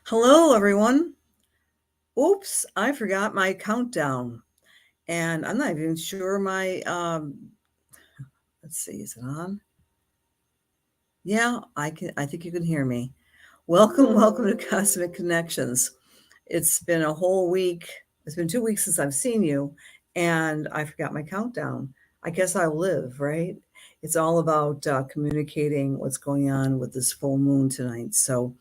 Hello, everyone. Oops, I forgot my countdown, and I'm not even sure my. Let's see, is it on? Yeah, I can. I think you can hear me. Welcome to Cosmic Connections. It's been a whole week. It's been 2 weeks since I've seen you, and I forgot my countdown. I guess I'll live, right? It's all about communicating what's going on with this full moon tonight. So,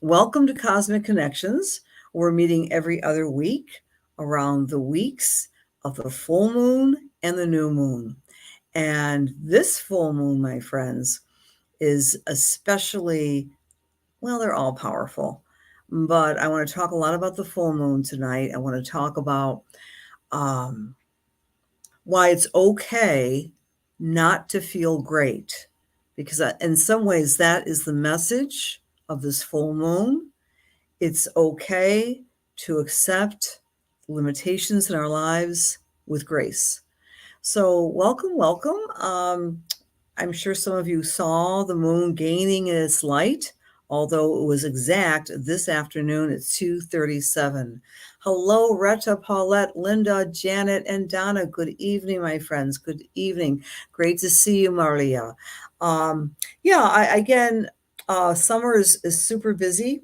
welcome to Cosmic Connections. We're meeting every other week around the weeks of the full moon and the new moon. And this full moon, my friends, is especially, well, they're all powerful. But I want to talk a lot about the full moon tonight. I want to talk about um, why it's okay not to feel great. Because in some ways, that is the message of this full moon. It's okay to accept limitations in our lives with grace. So, welcome. I'm sure some of you saw the moon gaining in its light, although it was exact this afternoon at 2:37. Hello, Retta, Paulette, Linda, Janet, and Donna. Good evening, my friends. Good evening. Great to see you, Marlia. Summer is super busy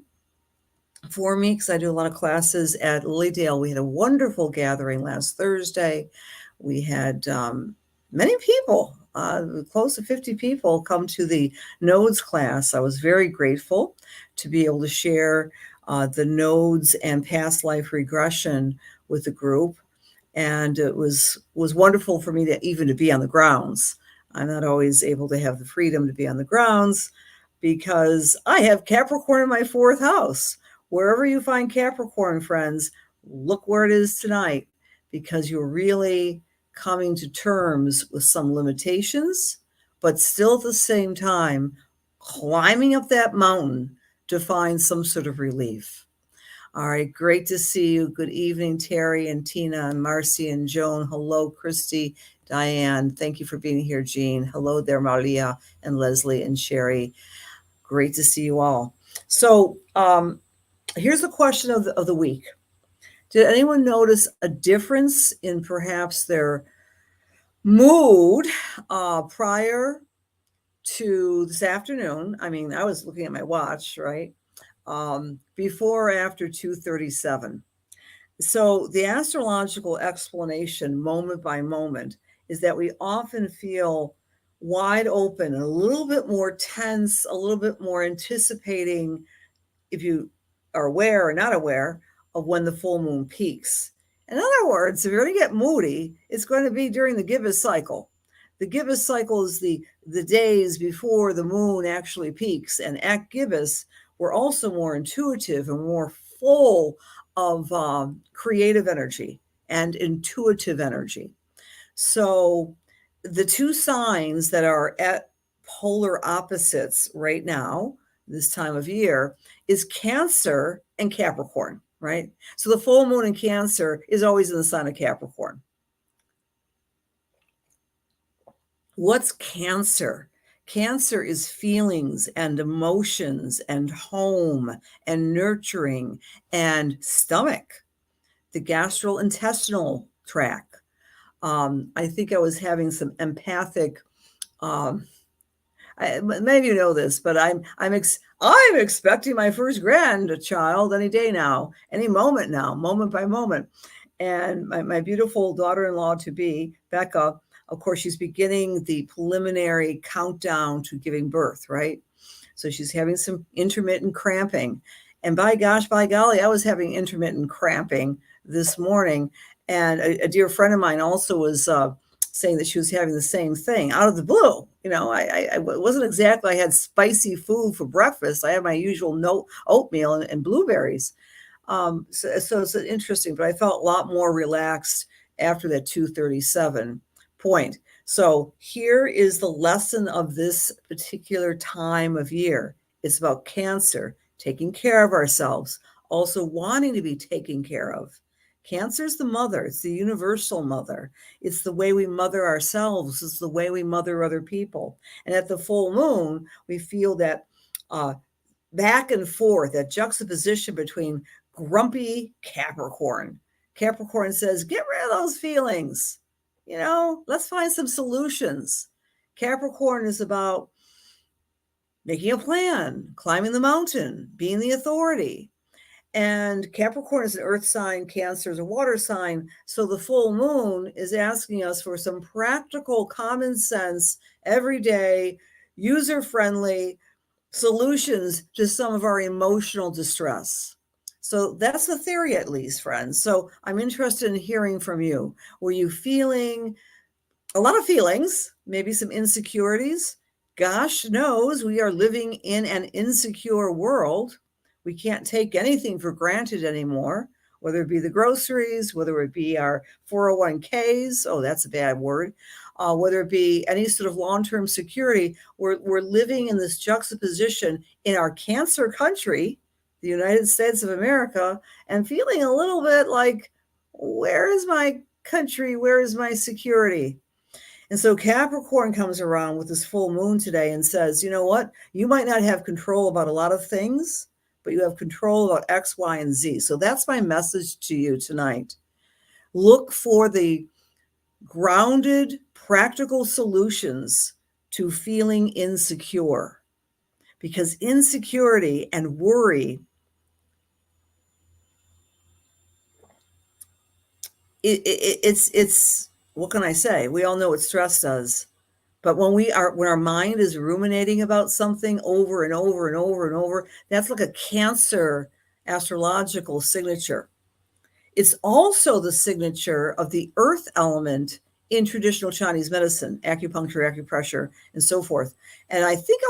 for me because I do a lot of classes at Lilydale. We had a wonderful gathering last Thursday. We had many people, close to 50 people, come to the nodes class. I was very grateful to be able to share the nodes and past life regression with the group. And it was wonderful for me to be on the grounds. I'm not always able to have the freedom to be on the grounds because I have Capricorn in my fourth house. Wherever you find Capricorn, friends, look where it is tonight, because you're really coming to terms with some limitations, but still at the same time climbing up that mountain to find some sort of relief. All right, great to see you. Good evening, Terry and Tina and Marcy and Joan. Hello, Christy, Diane. Thank you for being here, Jean. Hello there, Maria and Leslie and Sherry. Great to see you all. So here's the question of the week. Did anyone notice a difference in perhaps their mood prior to this afternoon? I mean, I was looking at my watch, right? Before or after 2:37. So the astrological explanation, moment by moment, is that we often feel wide open, a little bit more tense, a little bit more anticipating, if you are aware or not aware, of when the full moon peaks. In other words, if you're going to get moody, it's going to be during the gibbous cycle. The gibbous cycle is the days before the moon actually peaks. And at gibbous, we're also more intuitive and more full of creative energy and intuitive energy. So the two signs that are at polar opposites right now, this time of year, is Cancer and Capricorn, right? So the full moon in Cancer is always in the sign of Capricorn. What's Cancer? Cancer is feelings and emotions and home and nurturing and stomach, the gastrointestinal tract. I think I was having some empathic. Maybe you know this, but I'm expecting my first grandchild any day now, any moment now, moment by moment. And my beautiful daughter-in-law to be, Becca, of course, she's beginning the preliminary countdown to giving birth, right? So she's having some intermittent cramping. And by gosh, by golly, I was having intermittent cramping this morning. And a dear friend of mine also was saying that she was having the same thing out of the blue. You know, I wasn't exactly, I had spicy food for breakfast. I had my usual oatmeal and blueberries. So it's interesting, but I felt a lot more relaxed after that 2:37 point. So here is the lesson of this particular time of year. It's about Cancer, taking care of ourselves, also wanting to be taken care of. Cancer is the mother. It's the universal mother. It's the way we mother ourselves. It's the way we mother other people. And at the full moon, we feel that back and forth, that juxtaposition between grumpy Capricorn. Capricorn says, get rid of those feelings. Let's find some solutions. Capricorn is about making a plan, climbing the mountain, being the authority. And Capricorn is an earth sign, Cancer is a water sign. So the full moon is asking us for some practical, common sense, everyday, user friendly solutions to some of our emotional distress. So that's the theory, at least, friends. So I'm interested in hearing from you. Were you feeling a lot of feelings, maybe some insecurities? Gosh knows we are living in an insecure world. We can't take anything for granted anymore, whether it be the groceries, whether it be our 401ks. Oh, that's a bad word. Whether it be any sort of long-term security. We're living in this juxtaposition in our Cancer country, the United States of America, and feeling a little bit like, where is my country? Where is my security? And so Capricorn comes around with this full moon today and says, you know what? You might not have control about a lot of things, but you have control about X, Y, and Z. So that's my message to you tonight. Look for the grounded, practical solutions to feeling insecure, because insecurity and worry, it's what can I say? We all know what stress does. But when our mind is ruminating about something over and over and over and over, that's like a Cancer astrological signature. It's also the signature of the earth element in traditional Chinese medicine, acupuncture, acupressure, and so forth. And I think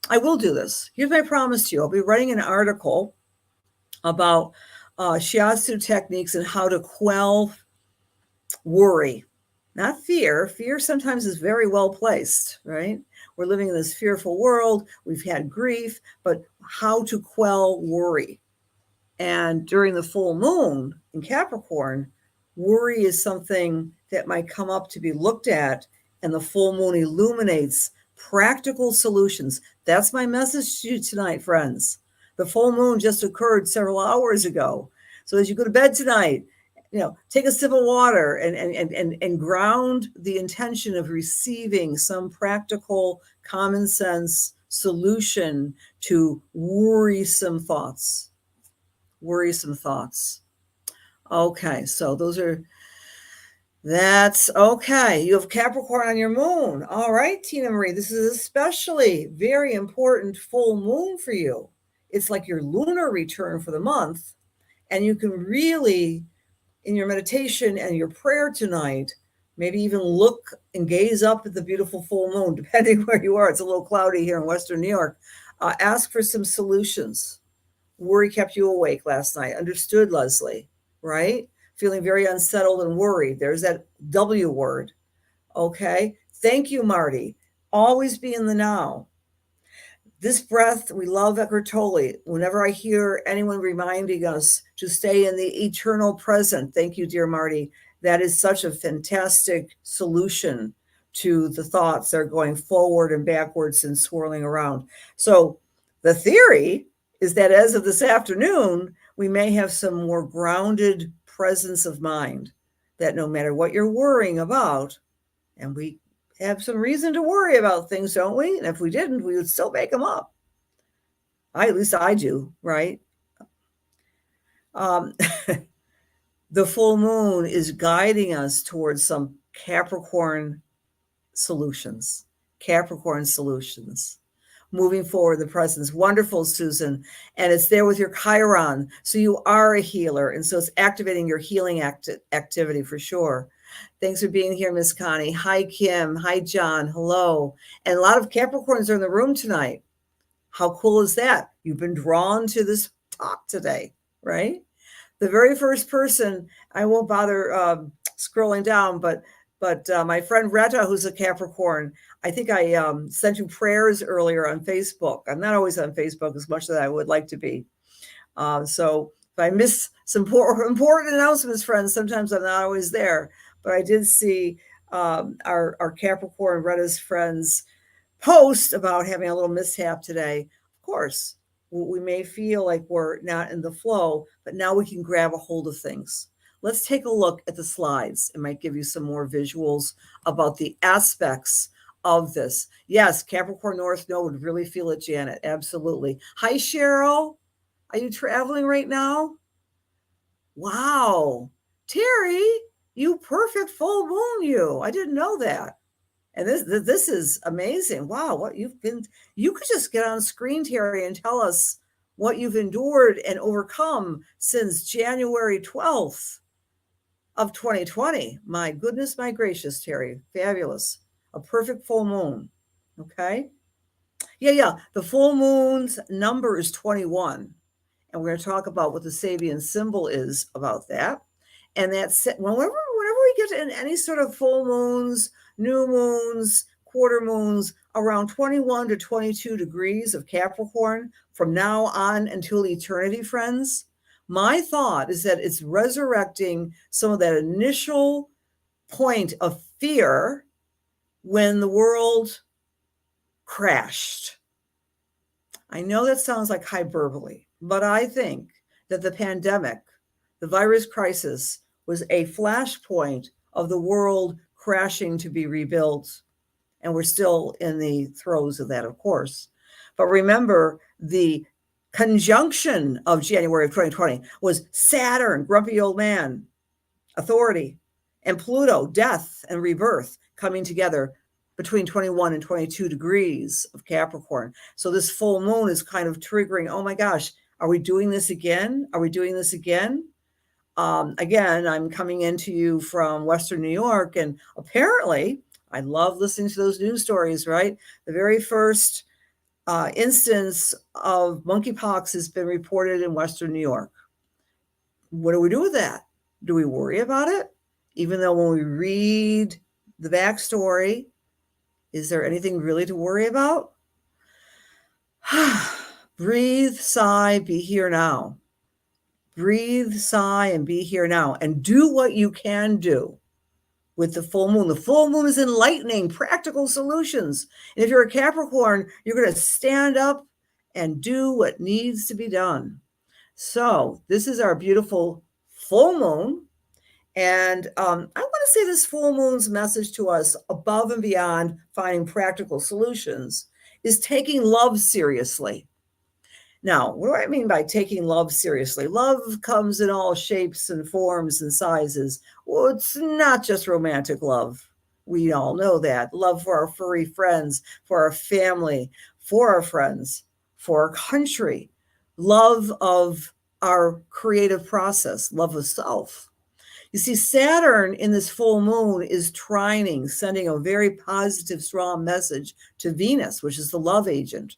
I will do this. Here's my promise to you. I'll be writing an article about shiatsu techniques and how to quell worry. Not fear. Fear sometimes is very well placed, right? We're living in this fearful world. We've had grief, but how to quell worry. And during the full moon in Capricorn, worry is something that might come up to be looked at, and the full moon illuminates practical solutions. That's my message to you tonight, friends. The full moon just occurred several hours ago. So as you go to bed tonight, take a sip of water and ground the intention of receiving some practical, common sense solution to worrisome thoughts. Worrisome thoughts. Okay, so that's okay. You have Capricorn on your moon. All right, Tina Marie, this is especially very important full moon for you. It's like your lunar return for the month, and you can really, in your meditation and your prayer tonight, maybe even look and gaze up at the beautiful full moon, depending where you are. It's a little cloudy here in Western New York. Ask for some solutions. Worry kept you awake last night. Understood, Leslie, right? Feeling very unsettled and worried. There's that W word. Okay. Thank you, Marty. Always be in the now. This breath, we love Eckhart Tolle. Whenever I hear anyone reminding us to stay in the eternal present, thank you, dear Marty. That is such a fantastic solution to the thoughts that are going forward and backwards and swirling around. So the theory is that as of this afternoon, we may have some more grounded presence of mind, that no matter what you're worrying about, and we have some reason to worry about things, don't we? And if we didn't, we would still make them up. At least I do, right? The full moon is guiding us towards some Capricorn solutions. Capricorn solutions. Moving forward, the presence. Wonderful, Susan. And it's there with your Chiron. So you are a healer. And so it's activating your healing activity for sure. Thanks for being here, Miss Connie. Hi, Kim. Hi, John. Hello. And a lot of Capricorns are in the room tonight. How cool is that? You've been drawn to this talk today, right? The very first person, I won't bother scrolling down, but my friend Retta, who's a Capricorn, I think I sent you prayers earlier on Facebook. I'm not always on Facebook as much as I would like to be. So if I miss some important announcements, friends, sometimes I'm not always there. But I did see our Capricorn Retta's friends post about having a little mishap today. Of course, We may feel like we're not in the flow, but now we can grab a hold of things. Let's take a look at the slides. It might give you some more visuals about the aspects of this. Yes, Capricorn North Node would really feel it, Janet. Absolutely. Hi, Cheryl. Are you traveling right now? Wow. Terry, you perfect full moon you. I didn't know that. And this is amazing. Wow, what you've been, you could just get on screen, Terry, and tell us what you've endured and overcome since January 12th of 2020. My goodness, my gracious, Terry. Fabulous. A perfect full moon. Okay. Yeah. The full moon's number is 21. And we're going to talk about what the Sabian symbol is about that. And that's whenever we get in any sort of full moons, new moons, quarter moons, around 21 to 22 degrees of Capricorn from now on until eternity, friends, my thought is that it's resurrecting some of that initial point of fear when the world crashed. I know that sounds like hyperbole, but I think that the pandemic, the virus crisis, was a flashpoint of the world crashing to be rebuilt. And we're still in the throes of that, of course. But remember, the conjunction of January of 2020 was Saturn, grumpy old man, authority, and Pluto, death and rebirth, coming together between 21 and 22 degrees of Capricorn. So this full moon is kind of triggering, oh my gosh, are we doing this again? Are we doing this again? Again, I'm coming into you from Western New York, and apparently, I love listening to those news stories, right? The very first instance of monkeypox has been reported in Western New York. What do we do with that? Do we worry about it? Even though when we read the backstory, is there anything really to worry about? Breathe, sigh, be here now. Breathe, sigh, and be here now. And do what you can do with the full moon. The full moon is enlightening, practical solutions. And if you're a Capricorn, you're going to stand up and do what needs to be done. So this is our beautiful full moon. And I want to say this full moon's message to us, above and beyond finding practical solutions, is taking love seriously. Now, what do I mean by taking love seriously? Love comes in all shapes and forms and sizes. Well, it's not just romantic love. We all know that. Love for our furry friends, for our family, for our friends, for our country. Love of our creative process, love of self. You see, Saturn in this full moon is trining, sending a very positive, strong message to Venus, which is the love agent.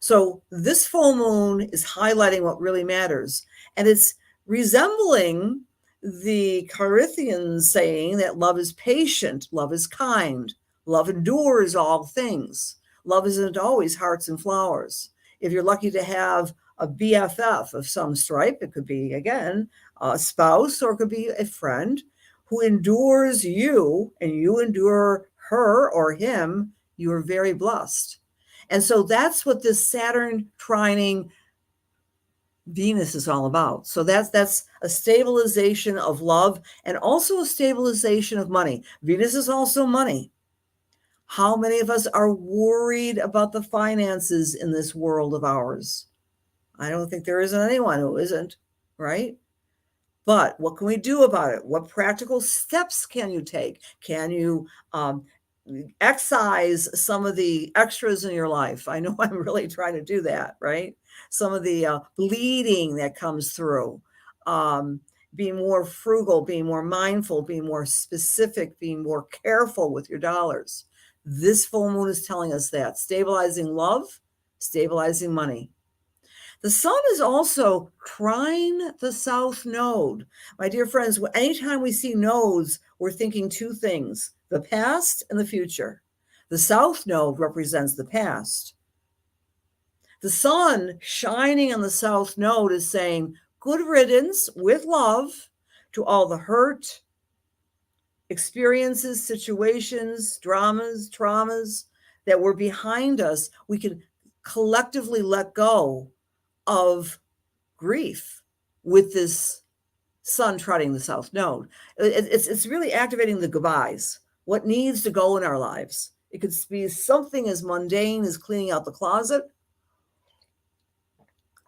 So this full moon is highlighting what really matters. And it's resembling the Corinthians saying that love is patient, love is kind, love endures all things. Love isn't always hearts and flowers. If you're lucky to have a BFF of some stripe, it could be, again, a spouse, or it could be a friend who endures you and you endure her or him, you are very blessed. And so that's what this Saturn trining Venus is all about. So that's a stabilization of love and also a stabilization of money. Venus is also money. How many of us are worried about the finances in this world of ours? I don't think there isn't anyone who isn't, right? But what can we do about it? What practical steps can you take? Can you excise some of the extras in your life? I know I'm really trying to do that, right? Some of the bleeding that comes through, being more frugal, being more mindful, being more specific, being more careful with your dollars. This full moon is telling us that. Stabilizing love, stabilizing money. The sun is also trine the south node. My dear friends, anytime we see nodes, we're thinking two things, the past and the future. The south node represents the past. The sun shining on the south node is saying, good riddance with love to all the hurt, experiences, situations, dramas, traumas that were behind us. We can collectively let go of grief with this sun trotting the south node. It's really activating the goodbyes, what needs to go in our lives. It could be something as mundane as cleaning out the closet,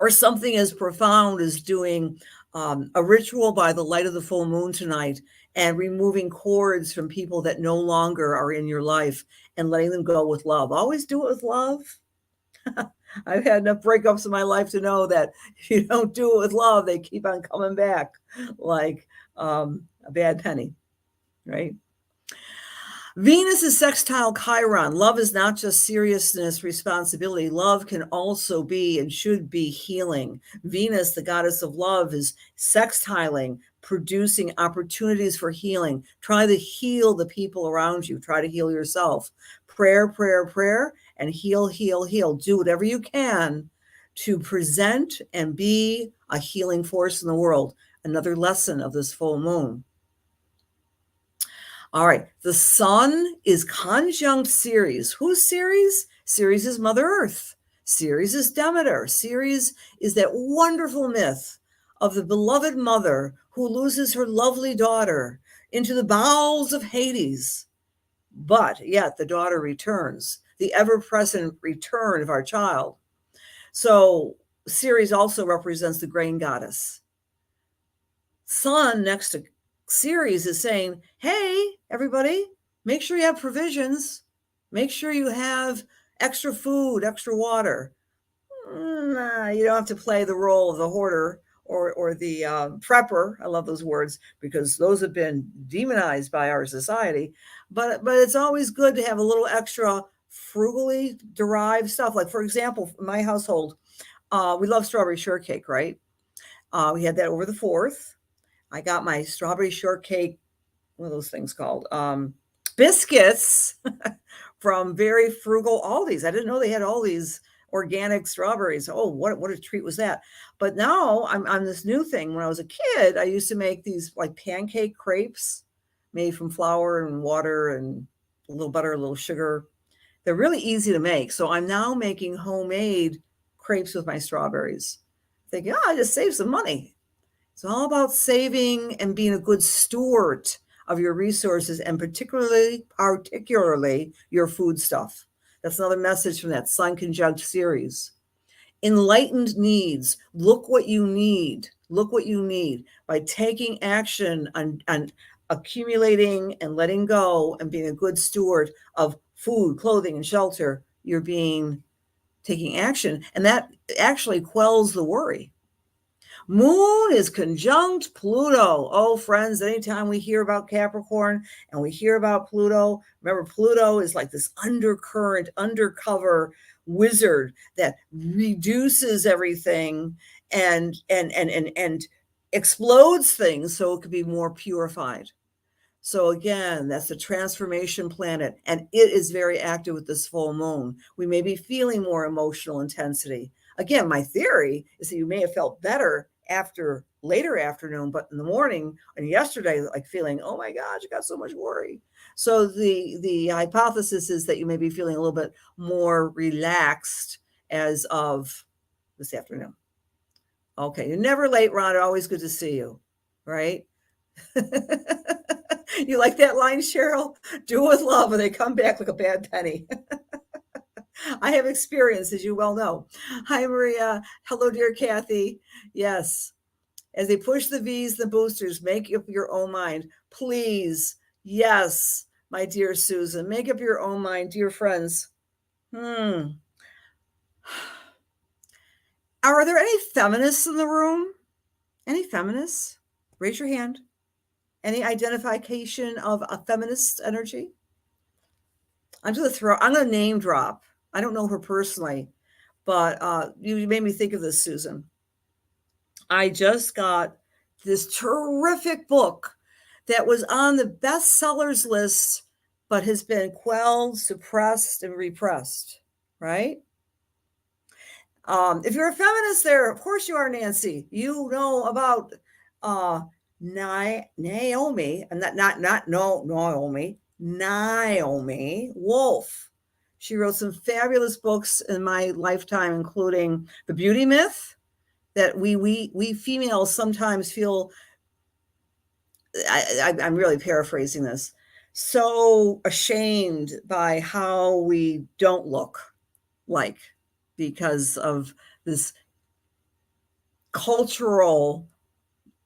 or something as profound as doing a ritual by the light of the full moon tonight and removing cords from people that no longer are in your life and letting them go with love. Always do it with love. I've had enough breakups in my life to know that if you don't do it with love, they keep on coming back like a bad penny, right? Venus is sextile Chiron. Love is not just seriousness, responsibility. Love can also be and should be healing. Venus, the goddess of love, is sextiling, producing opportunities for healing. Try to heal the people around you. Try to heal yourself. Prayer, prayer, prayer, and heal, heal, heal. Do whatever you can to present and be a healing force in the world. Another lesson of this full moon. All right, the sun is conjunct Ceres. Who's Ceres? Ceres is Mother Earth. Ceres is Demeter. Ceres is that wonderful myth of the beloved mother who loses her lovely daughter into the bowels of Hades. But yet the daughter returns, the ever-present return of our child. So Ceres also represents the grain goddess. Sun next to Ceres is saying, hey, everybody, make sure you have provisions. Make sure you have extra food, extra water. Nah, you don't have to play the role of the hoarder or the prepper. I love those words because those have been demonized by our society. But it's always good to have a little extra frugally derived stuff. Like, for example, in my household, we love strawberry shortcake, right? We had that over the 4th. I got my strawberry shortcake, what are those things called? Biscuits from very frugal Aldi's. I didn't know they had all these organic strawberries. Oh, what a treat was that. But now I'm on this new thing. When I was a kid, I used to make these like pancake crepes made from flour and water and a little butter, a little sugar. They're really easy to make. So I'm now making homemade crepes with my strawberries. Thinking, I just saved some money. It's all about saving and being a good steward of your resources, and particularly your food stuff. That's another message from that Sun conjunct Ceres. Enlightened needs. Look what you need. Look what you need. By taking action on accumulating and letting go and being a good steward of food, clothing, and shelter, you're taking action. And that actually quells the worry. Moon is conjunct Pluto. Oh, friends, anytime we hear about Capricorn and we hear about Pluto, remember Pluto is like this undercurrent, undercover wizard that reduces everything and explodes things so it could be more purified. So again, that's the transformation planet, and it is very active with this full moon. We may be feeling more emotional intensity. Again, my theory is that you may have felt better after later afternoon, but in the morning and yesterday, like feeling, oh my gosh, I got so much worry. So the hypothesis is that you may be feeling a little bit more relaxed as of this afternoon. Okay, you're never late, Ron. Always good to see you, right? You like that line, Cheryl? Do it with love, and they come back like a bad penny. I have experience, as you well know. Hi, Maria. Hello, dear Kathy. Yes. As they push the V's, the boosters, make up your own mind. Please. Yes, my dear Susan. Make up your own mind, dear friends. Are there any feminists in the room? Any feminists? Raise your hand. Any identification of a feminist energy? I'm going to name drop. I don't know her personally, but you made me think of this, Susan. I just got this terrific book that was on the bestsellers list, but has been quelled, suppressed, and repressed, right? If you're a feminist there, of course you are, Nancy. You know about Naomi, and Naomi Wolf. She wrote some fabulous books in my lifetime, including The Beauty Myth, that we females sometimes feel, I'm really paraphrasing this, so ashamed by how we don't look like, because of this cultural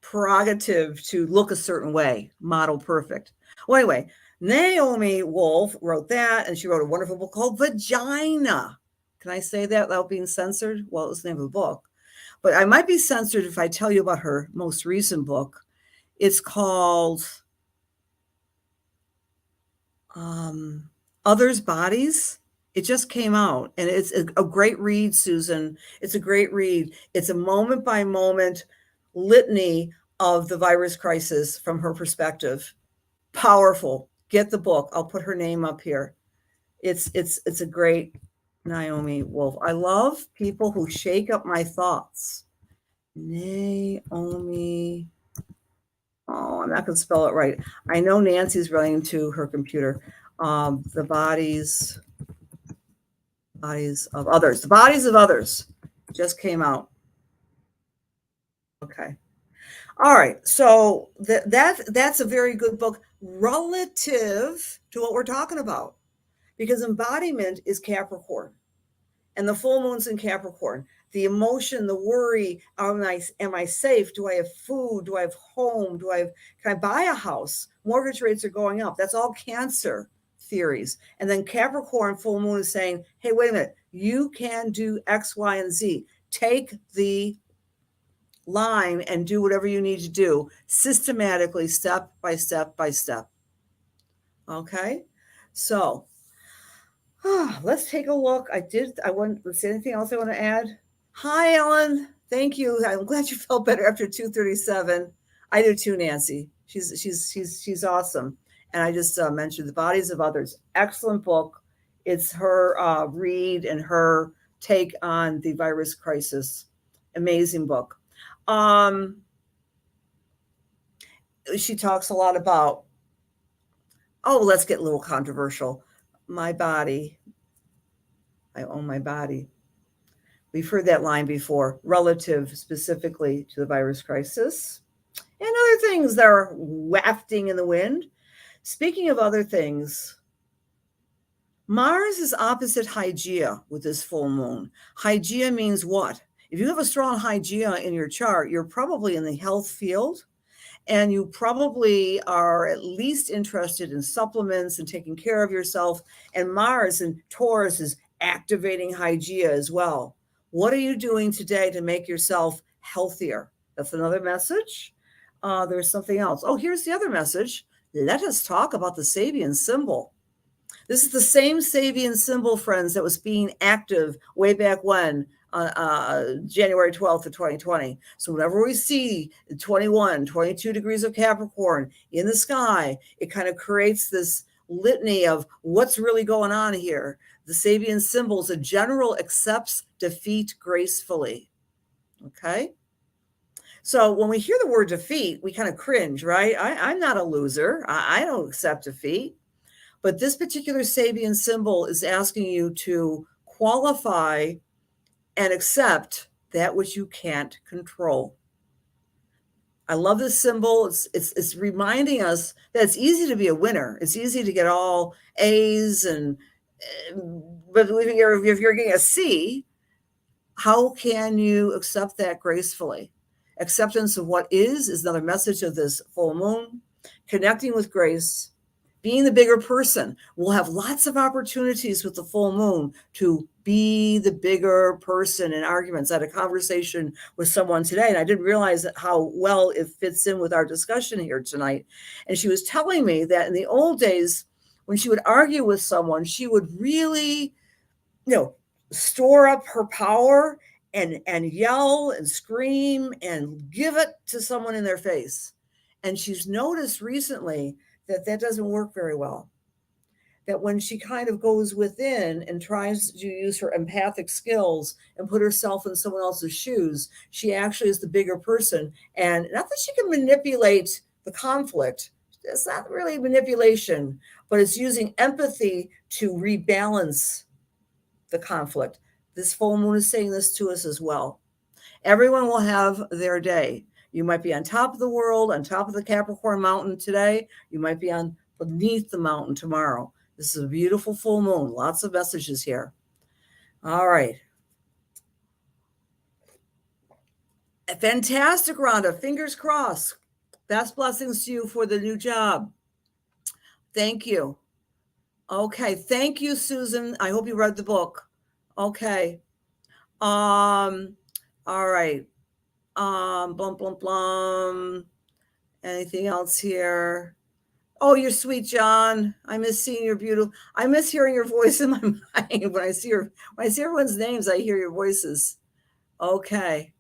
prerogative to look a certain way, model perfect. Well, anyway, Naomi Wolf wrote that, and she wrote a wonderful book called Vagina. Can I say that without being censored? Well, it's the name of the book, but I might be censored if I tell you about her most recent book. It's called Others' Bodies. It just came out, and it's a great read, Susan. It's a great read. It's a moment by moment litany of the virus crisis from her perspective. Powerful. Get the book. I'll put her name up here. It's a great Naomi Wolf. I love people who shake up my thoughts. Naomi. Oh, I'm not going to spell it right. I know Nancy's running to her computer. The bodies of others. The bodies of others just came out. Okay. All right. So that's a very good book relative to what we're talking about, because embodiment is Capricorn. And the full moon's in Capricorn. The emotion, the worry, am I safe? Do I have food? Do I have home? Can I buy a house? Mortgage rates are going up. That's all Cancer theories. And then Capricorn full moon is saying, hey, wait a minute, you can do X, Y, and Z. Take the line and do whatever you need to do systematically, step by step by step. Okay. So let's take a look. Let's see, anything else I want to add? Hi, Ellen. Thank you. I'm glad you felt better after 237. I do too, Nancy. She's awesome. And I just mentioned The Bodies of Others. Excellent book. It's her read and her take on the virus crisis. Amazing book. She talks a lot about, let's get a little controversial. My body. I own my body. We've heard that line before, relative specifically to the virus crisis and other things that are wafting in the wind. Speaking of other things, Mars is opposite Hygeia with this full moon. Hygeia means what? If you have a strong Hygeia in your chart, you're probably in the health field, and you probably are at least interested in supplements and taking care of yourself. And Mars in Taurus is activating Hygeia as well. What are you doing today to make yourself healthier? That's another message. There's something else. Oh, here's the other message. Let us talk about the Sabian symbol. This is the same Sabian symbol, friends, that was being active way back when, January 12th of 2020. So whenever we see 21, 22 degrees of Capricorn in the sky, it kind of creates this litany of what's really going on here. The Sabian symbols, a general accepts defeat gracefully. Okay? So when we hear the word defeat, we kind of cringe, right? I'm not a loser. I don't accept defeat. But this particular Sabian symbol is asking you to qualify and accept that which you can't control. I love this symbol. It's reminding us that it's easy to be a winner. It's easy to get all A's, but if you're getting a C, how can you accept that gracefully? Acceptance of what is another message of this full moon. Connecting with grace, being the bigger person. We'll have lots of opportunities with the full moon to be the bigger person in arguments. I had a conversation with someone today, and I didn't realize how well it fits in with our discussion here tonight. And she was telling me that in the old days, when she would argue with someone, she would really, store up her power and yell and scream and give it to someone in their face. And she's noticed recently that doesn't work very well. That when she kind of goes within and tries to use her empathic skills and put herself in someone else's shoes, she actually is the bigger person. And not that she can manipulate the conflict. It's not really manipulation, but it's using empathy to rebalance the conflict. This full moon is saying this to us as well. Everyone will have their day. You might be on top of the world, on top of the Capricorn mountain today. You might be on beneath the mountain tomorrow. This is a beautiful full moon. Lots of messages here. All right. Fantastic, Rhonda. Fingers crossed. Best blessings to you for the new job. Thank you. Okay. Thank you, Susan. I hope you read the book. Okay. All right. Blum, blum, blum. Anything else here? Oh, you're sweet, John. I miss seeing your beautiful. I miss hearing your voice in my mind. When I see everyone's names, I hear your voices. Okay.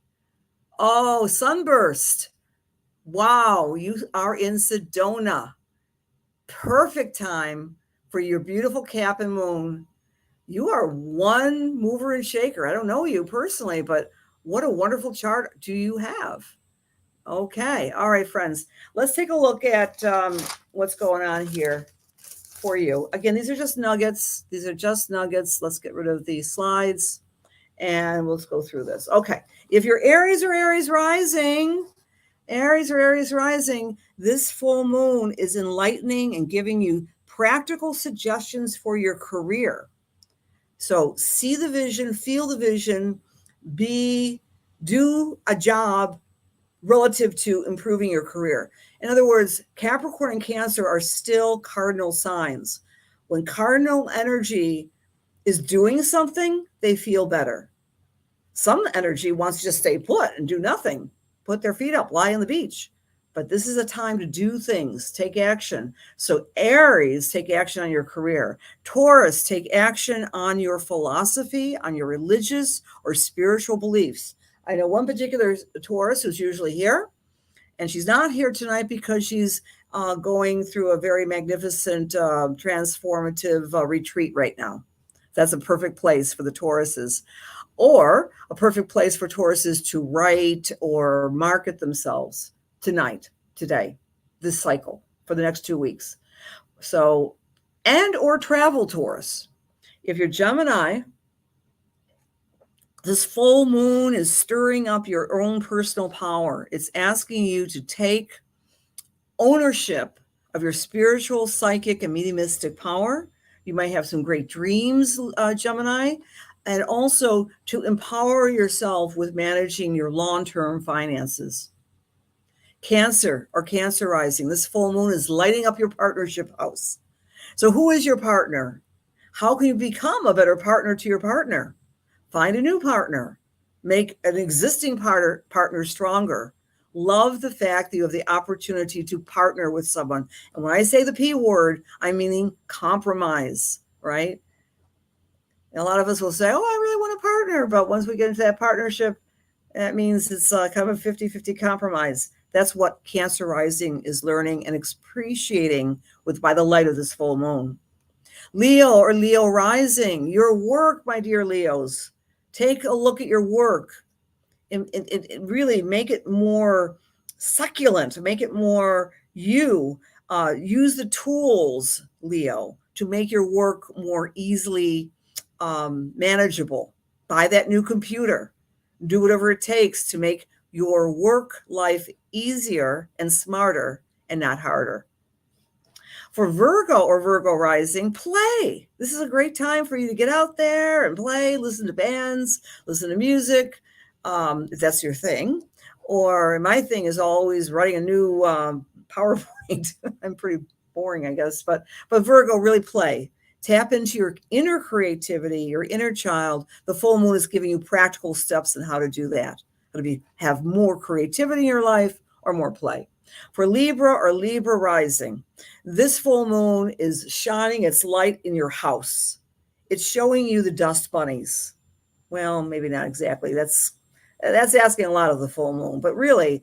Oh, sunburst. Wow, you are in Sedona. Perfect time for your beautiful cap and moon. You are one mover and shaker. I don't know you personally, but what a wonderful chart do you have? Okay. All right, friends. Let's take a look at what's going on here for you. Again, these are just nuggets. These are just nuggets. Let's get rid of these slides and let's go through this. Okay. If you're Aries or Aries rising, this full moon is enlightening and giving you practical suggestions for your career. So see the vision, feel the vision, do a job relative to improving your career. In other words, Capricorn and Cancer are still cardinal signs. When cardinal energy is doing something, they feel better. Some energy wants to just stay put and do nothing, put their feet up, lie on the beach. But this is a time to do things, take action. So Aries, take action on your career. Taurus, take action on your philosophy, on your religious or spiritual beliefs. I know one particular Taurus who's usually here, and she's not here tonight because she's going through a very magnificent, transformative retreat right now. That's a perfect place for the Tauruses, or a perfect place for Tauruses to write or market themselves tonight, today, this cycle for the next 2 weeks. So, and or travel, Taurus. If you're Gemini, this full moon is stirring up your own personal power. It's asking you to take ownership of your spiritual, psychic, and mediumistic power. You might have some great dreams, Gemini, and also to empower yourself with managing your long-term finances. Cancer or Cancer rising, this full moon is lighting up your partnership house. So who is your partner? How can you become a better partner to your partner? Find a new partner. Make an existing partner stronger. Love the fact that you have the opportunity to partner with someone. And when I say the P word, I'm meaning compromise, right? And a lot of us will say, oh, I really want a partner. But once we get into that partnership, that means it's kind of a 50-50 compromise. That's what Cancer rising is learning and appreciating by the light of this full moon. Leo or Leo rising, your work, my dear Leos. Take a look at your work and really make it more succulent, make it more you. Use the tools, Leo, to make your work more easily manageable. Buy that new computer. Do whatever it takes to make your work life easier and smarter and not harder. For Virgo or Virgo rising, play. This is a great time for you to get out there and play, listen to bands, listen to music, if that's your thing. Or my thing is always writing a new PowerPoint. I'm pretty boring, I guess. But Virgo, really play. Tap into your inner creativity, your inner child. The full moon is giving you practical steps on how to do that. How to have more creativity in your life or more play. For Libra or Libra rising, this full moon is shining its light in your house. It's showing you the dust bunnies. Well, maybe not exactly. That's asking a lot of the full moon. But really,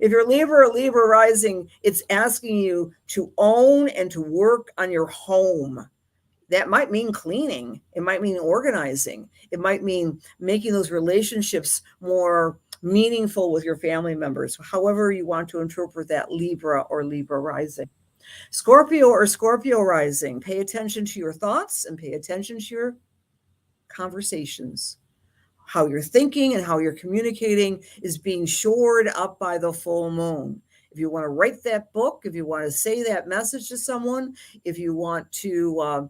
if you're Libra or Libra rising, it's asking you to own and to work on your home. That might mean cleaning. It might mean organizing. It might mean making those relationships more meaningful with your family members, however you want to interpret that, Libra or Libra rising. Scorpio or Scorpio rising, pay attention to your thoughts and pay attention to your conversations. how you're thinking and how you're communicating is being shored up by the full moon. If you want to write that book, if you want to say that message to someone, if you want to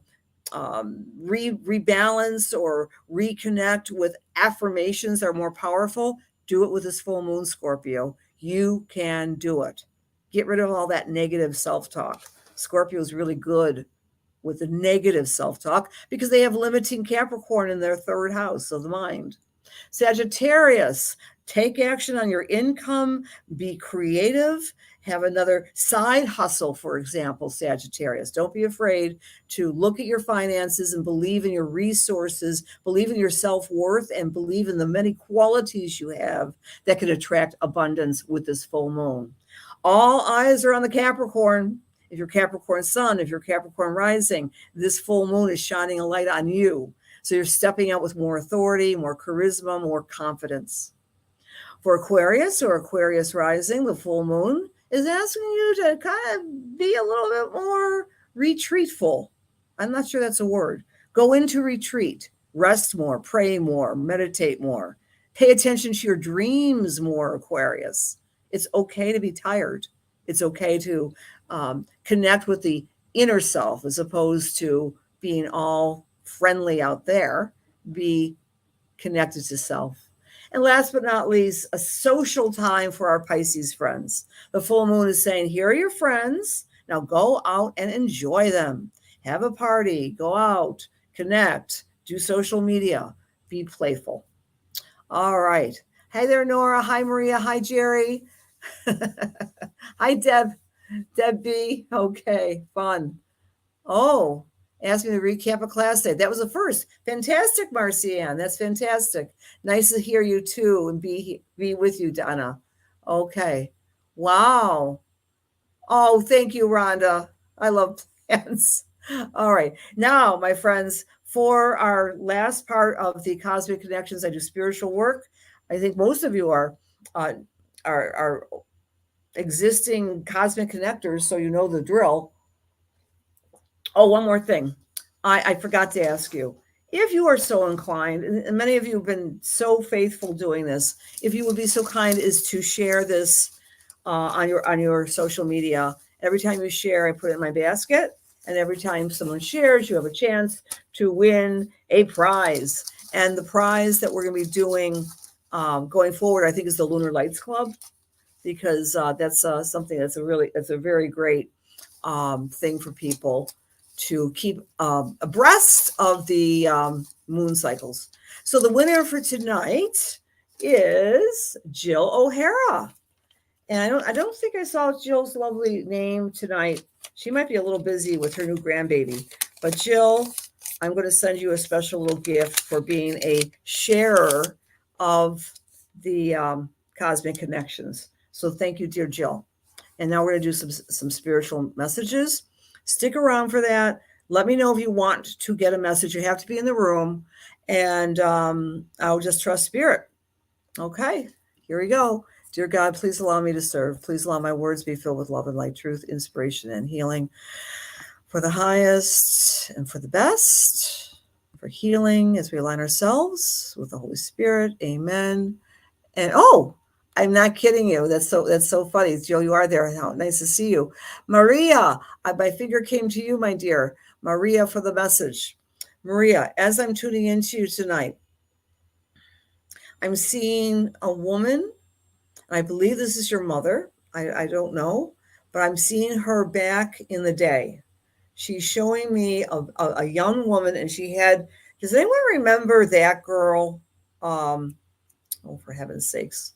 rebalance or reconnect with affirmations that are more powerful, do it with this full moon, Scorpio. You can do it. Get rid of all that negative self-talk. Scorpio is really good with the negative self-talk because they have limiting Capricorn in their third house of the mind. Sagittarius, take action on your income, be creative, have another side hustle, for example, Sagittarius. Don't be afraid to look at your finances and believe in your resources, believe in your self-worth, and believe in the many qualities you have that can attract abundance with this full moon. All eyes are on the Capricorn. If you're Capricorn sun, if you're Capricorn rising, this full moon is shining a light on you. So you're stepping out with more authority, more charisma, more confidence. For Aquarius or Aquarius rising, the full moon is asking you to kind of be a little bit more retreatful. I'm not sure that's a word. Go into retreat, rest more, pray more, meditate more. Pay attention to your dreams more, Aquarius. It's okay to be tired. It's okay to connect with the inner self as opposed to being all friendly out there. Be connected to self. And last but not least, a social time for our Pisces friends. The full moon is saying, here are your friends. Now go out and enjoy them. Have a party, go out, connect, do social media, be playful. All right. Hey there, Nora. Hi, Maria. Hi, Jerry. Hi, Deb. Deb B. Okay, fun. Oh, asked me to recap a class day. That was the first. Fantastic, Marcianne. That's fantastic. Nice to hear you too and be with you, Donna. Okay. Wow. Oh, thank you, Rhonda. I love plants. All right. Now, my friends, for our last part of the Cosmic Connections, I do spiritual work. I think most of you are existing cosmic connectors, so you know the drill. Oh, one more thing. I forgot to ask you. If you are so inclined, and many of you have been so faithful doing this, if you would be so kind as to share this on your social media. Every time you share, I put it in my basket. And every time someone shares, you have a chance to win a prize. And the prize that we're going to be doing going forward, I think, is the Lunar Lights Club, because that's something that's a very great thing for people to keep abreast of the moon cycles. So the winner for tonight is Jill O'Hara. And I don't think I saw Jill's lovely name tonight. She might be a little busy with her new grandbaby. But Jill, I'm going to send you a special little gift for being a sharer of the Cosmic Connections. So thank you, dear Jill. And now we're going to do some spiritual messages. Stick around for that. Let me know if you want to get a message. You have to be in the room. And I'll just trust spirit. Okay, here we go. Dear God, please allow me to serve. Please allow my words be filled with love and light, truth, inspiration, and healing for the highest and for the best, for healing as we align ourselves with the Holy Spirit. Amen. And oh, I'm not kidding you. That's so funny. Jill, you are there. How nice to see you. Maria, my finger came to you, my dear. Maria, for the message. Maria, as I'm tuning into you tonight, I'm seeing a woman. I believe this is your mother. I don't know, but I'm seeing her back in the day. She's showing me a young woman, and she had, does anyone remember that girl? Oh, for heaven's sakes.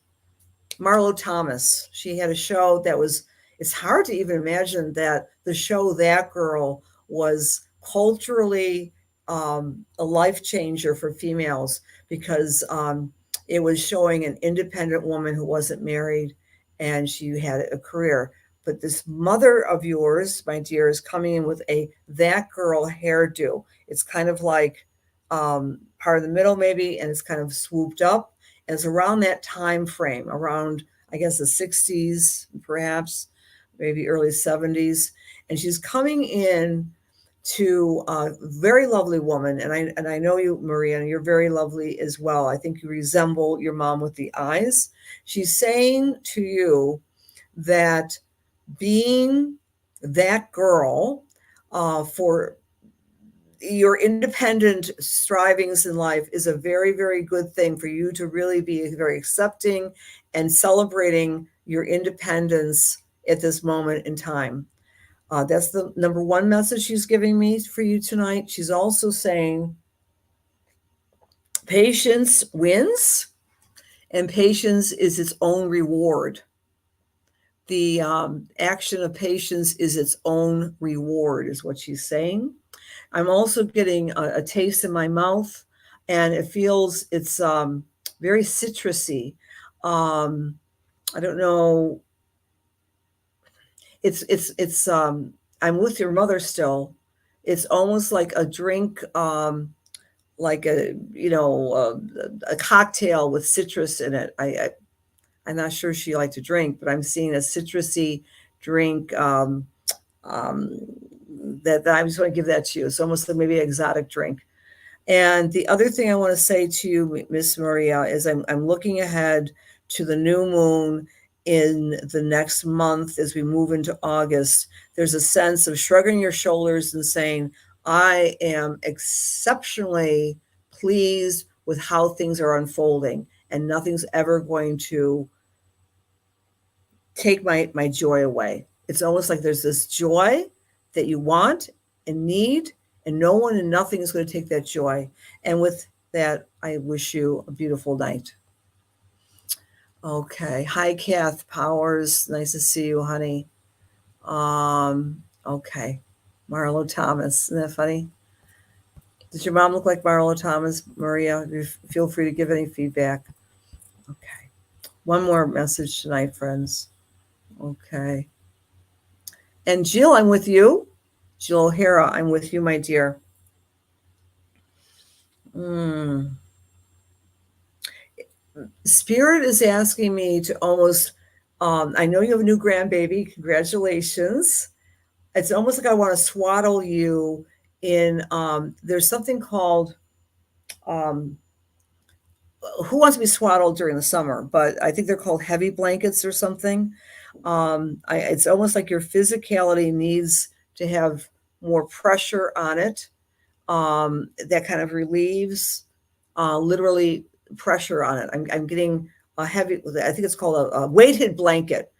Marlo Thomas. She had a show that was, it's hard to even imagine that the show That Girl was culturally a life changer for females, because it was showing an independent woman who wasn't married and she had a career. But this mother of yours, my dear, is coming in with a That Girl hairdo. It's kind of like part of the middle maybe, and it's kind of swooped up. And it's around that time frame, around, I guess, the 60s, perhaps, maybe early 70s. And she's coming in to a very lovely woman, and I know you, Maria, and you're very lovely as well. I think you resemble your mom with the eyes. She's saying to you that being that girl for your independent strivings in life is a very, very good thing for you to really be very accepting and celebrating your independence at this moment in time. That's the number one message she's giving me for you tonight. She's also saying patience wins, and patience is its own reward. The action of patience is its own reward, is what she's saying. I'm also getting a taste in my mouth, and it's very citrusy. I don't know. It's I'm with your mother still. It's almost like a drink, like a cocktail with citrus in it. I'm not sure she liked to drink, but I'm seeing a citrusy drink. Um, that I just want to give that to you. It's almost like maybe an exotic drink. And the other thing I want to say to you, Miss Maria, is I'm looking ahead to the new moon in the next month as we move into August. There's a sense of shrugging your shoulders and saying, I am exceptionally pleased with how things are unfolding, and nothing's ever going to take my joy away. It's almost like there's this joy that you want and need, and no one and nothing is going to take that joy. And with that, I wish you a beautiful night. Okay. Hi, Kath Powers. Nice to see you, honey. Okay. Marlo Thomas. Isn't that funny? Does your mom look like Marlo Thomas, Maria? Feel free to give any feedback. Okay. One more message tonight, friends. Okay. And Jill, I'm with you. Jill O'Hara, I'm with you, my dear. Spirit is asking me to almost, I know you have a new grandbaby. Congratulations. It's almost like I want to swaddle you in, there's something called, who wants to be swaddled during the summer? But I think they're called heavy blankets or something. It's almost like your physicality needs to have more pressure on it. That kind of relieves literally pressure on it. I'm getting a heavy, I think it's called a weighted blanket,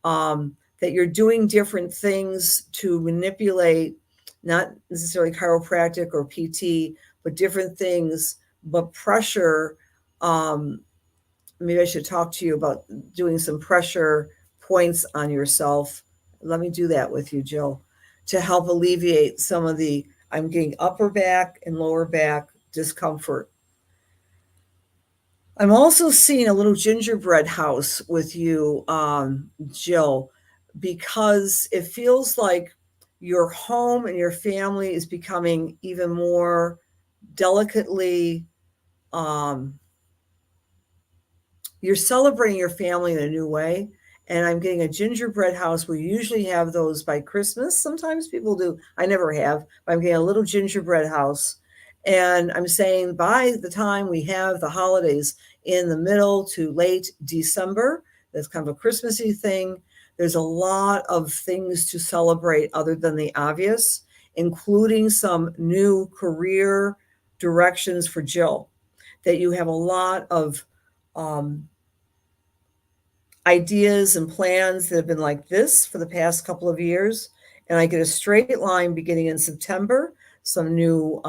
that you're doing different things to manipulate, not necessarily chiropractic or PT, but different things, but pressure. Maybe I should talk to you about doing some pressure points on yourself. Let me do that with you, Jill, to help alleviate some of the, I'm getting upper back and lower back discomfort. I'm also seeing a little gingerbread house with you, Jill, because it feels like your home and your family is becoming even more delicately, you're celebrating your family in a new way. And I'm getting a gingerbread house. We usually have those by Christmas. Sometimes people do. I never have, but I'm getting a little gingerbread house. And I'm saying by the time we have the holidays in the middle to late December, that's kind of a Christmassy thing. There's a lot of things to celebrate other than the obvious, including some new career directions for Jill, that you have a lot of ideas and plans that have been like this for the past couple of years. And I get a straight line beginning in September, some new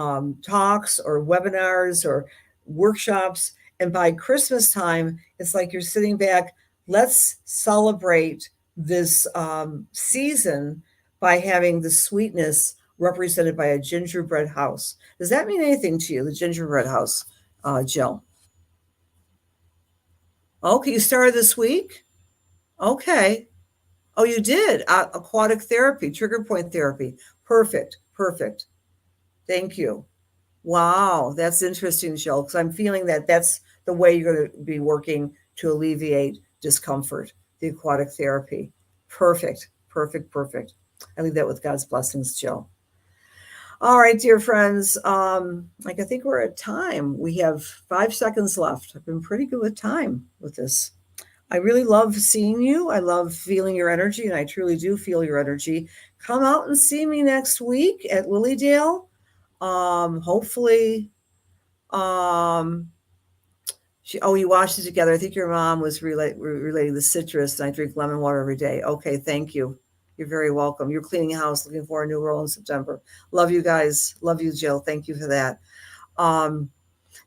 talks or webinars or workshops. And by Christmas time, it's like you're sitting back, let's celebrate this season by having the sweetness represented by a gingerbread house. Does that mean anything to you, the gingerbread house, Jill? Okay, you started this week? Okay. Oh, you did? Aquatic therapy, trigger point therapy. Perfect. Perfect. Thank you. Wow, that's interesting, Jill, because I'm feeling that that's the way you're going to be working to alleviate discomfort, the aquatic therapy. Perfect. Perfect. Perfect. I leave that with God's blessings, Jill. All right, dear friends. I think we're at time. We have 5 seconds left. I've been pretty good with time with this. I really love seeing you. I love feeling your energy, and I truly do feel your energy. Come out and see me next week at Lilydale. Hopefully, um, you washed it together. I think your mom was relating the citrus, and I drink lemon water every day. Okay, thank you. You're very welcome. You're cleaning a house, looking for a new role in September. Love you guys. Love you, Jill. Thank you for that. Um,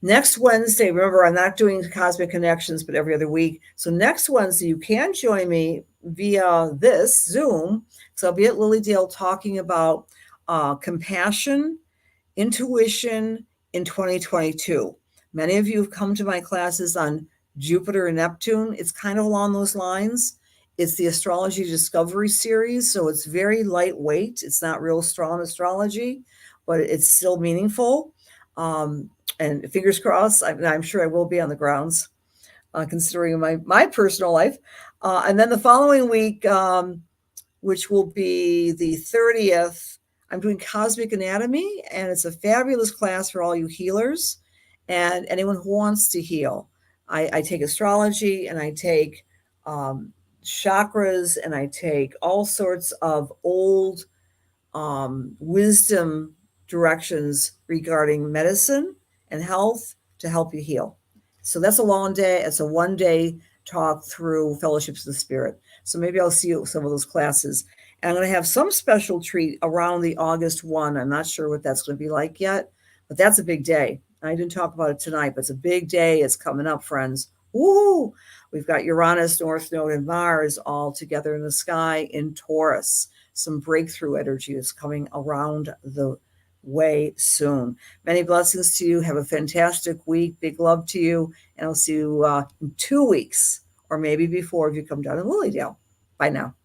Next Wednesday, remember, I'm not doing Cosmic Connections, but every other week. So next Wednesday, you can join me via this Zoom. So I'll be at Lilydale talking about compassion, intuition in 2022. Many of you have come to my classes on Jupiter and Neptune. It's kind of along those lines. It's the Astrology Discovery series, so it's very lightweight. It's not real strong astrology, but it's still meaningful. And fingers crossed, I'm sure I will be on the grounds, considering my personal life. And then the following week, which will be the 30th, I'm doing Cosmic Anatomy, and it's a fabulous class for all you healers and anyone who wants to heal. I take astrology, and I take chakras, and I take all sorts of old wisdom directions regarding medicine and health to help you heal. So that's a long day. It's a 1 day talk through Fellowships of the Spirit. So maybe I'll see you at some of those classes. And I'm going to have some special treat around the August 1. I'm not sure what that's going to be like yet, but that's a big day. I didn't talk about it tonight, but it's a big day. It's coming up, friends. Woo! We've got Uranus, North Node, and Mars all together in the sky in Taurus. Some breakthrough energy is coming around the way soon. Many blessings to you. Have a fantastic week. Big love to you. And I'll see you in 2 weeks, or maybe before if you come down to Lilydale. Bye now.